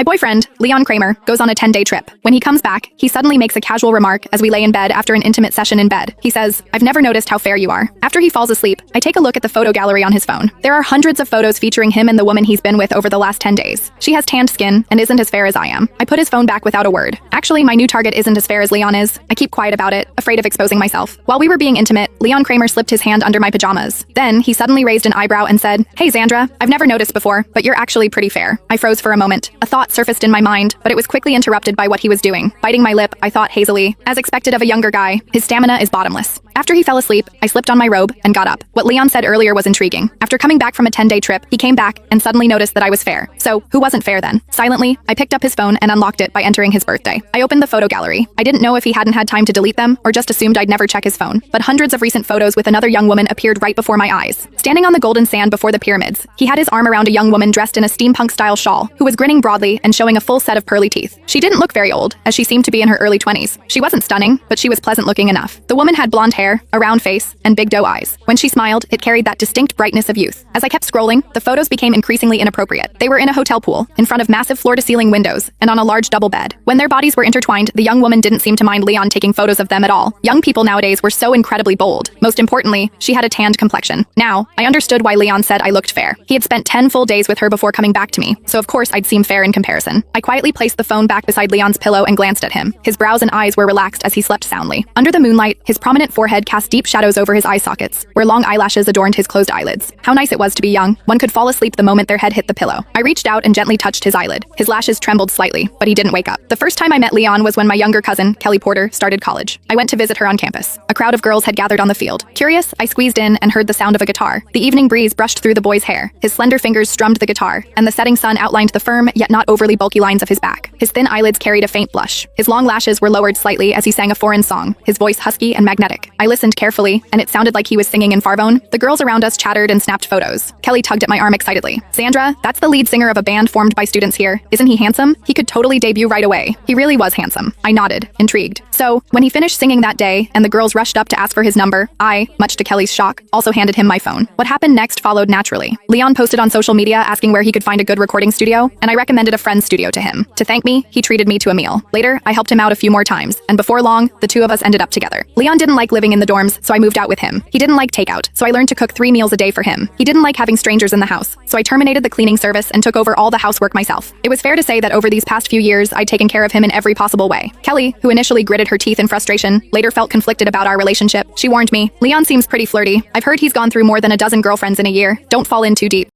My boyfriend, Leon Kramer, goes on a 10-day trip. When he comes back, he suddenly makes a casual remark as we lay in bed after an intimate session in bed. He says, "I've never noticed how fair you are." After he falls asleep, I take a look at the photo gallery on his phone. There are hundreds of photos featuring him and the woman he's been with over the last 10 days. She has tanned skin and isn't as fair as I am. I put his phone back without a word. Actually, my new target isn't as fair as Leon is. I keep quiet about it, afraid of exposing myself. While we were being intimate, Leon Kramer slipped his hand under my pajamas. Then, he suddenly raised an eyebrow and said, "Hey Xandra, I've never noticed before, but you're actually pretty fair." I froze for a moment. A thought surfaced in my mind, but it was quickly interrupted by what he was doing. Biting my lip, I thought hazily, as expected of a younger guy, his stamina is bottomless. After he fell asleep, I slipped on my robe and got up. What Leon said earlier was intriguing. After coming back from a 10-day trip, he came back and suddenly noticed that I was fair. So, who wasn't fair then? Silently, I picked up his phone and unlocked it by entering his birthday. I opened the photo gallery. I didn't know if he hadn't had time to delete them or just assumed I'd never check his phone. But hundreds of recent photos with another young woman appeared right before my eyes. Standing on the golden sand before the pyramids, he had his arm around a young woman dressed in a steampunk-style shawl, who was grinning broadly and showing a full set of pearly teeth. She didn't look very old, as she seemed to be in her early 20s. She wasn't stunning, but she was pleasant-looking enough. The woman had blonde hair, a round face, and big doe eyes. When she smiled, it carried that distinct brightness of youth. As I kept scrolling, the photos became increasingly inappropriate. They were in a hotel pool, in front of massive floor-to-ceiling windows, and on a large double bed. When their bodies were intertwined, the young woman didn't seem to mind Leon taking photos of them at all. Young people nowadays were so incredibly bold. Most importantly, she had a tanned complexion. Now, I understood why Leon said I looked fair. He had spent 10 full days with her before coming back to me, so of course I'd seem fair in comparison. I quietly placed the phone back beside Leon's pillow and glanced at him. His brows and eyes were relaxed as he slept soundly. Under the moonlight, his prominent forehead cast deep shadows over his eye sockets, where long eyelashes adorned his closed eyelids. How nice it was to be young. One could fall asleep the moment their head hit the pillow. I reached out and gently touched his eyelid. His lashes trembled slightly, but he didn't wake up. The first time I met Leon was when my younger cousin, Kelly Porter, started college. I went to visit her on campus. A crowd of girls had gathered on the field. Curious, I squeezed in and heard the sound of a guitar. The evening breeze brushed through the boy's hair. His slender fingers strummed the guitar, and the setting sun outlined the firm, yet not overly bulky lines of his back. His thin eyelids carried a faint blush. His long lashes were lowered slightly as he sang a foreign song, his voice husky and magnetic. I listened carefully, and it sounded like he was singing in Farvone. The girls around us chattered and snapped photos. Kelly tugged at my arm excitedly. "Xandra, that's the lead singer of a band formed by students here. Isn't he handsome? He could totally debut right away." He really was handsome. I nodded, intrigued. So, when he finished singing that day, and the girls rushed up to ask for his number, I, much to Kelly's shock, also handed him my phone. What happened next followed naturally. Leon posted on social media asking where he could find a good recording studio, and I recommended a friend's studio to him. To thank me, he treated me to a meal. Later, I helped him out a few more times, and before long, the two of us ended up together. Leon didn't like living in the dorms, so I moved out with him. He didn't like takeout, so I learned to cook 3 meals a day for him. He didn't like having strangers in the house, so I terminated the cleaning service and took over all the housework myself. It was fair to say that over these past few years, I'd taken care of him in every possible way. Kelly, who initially gritted her teeth in frustration, later felt conflicted about our relationship. She warned me, "Leon seems pretty flirty. I've heard he's gone through more than a dozen girlfriends in a year. Don't fall in too deep."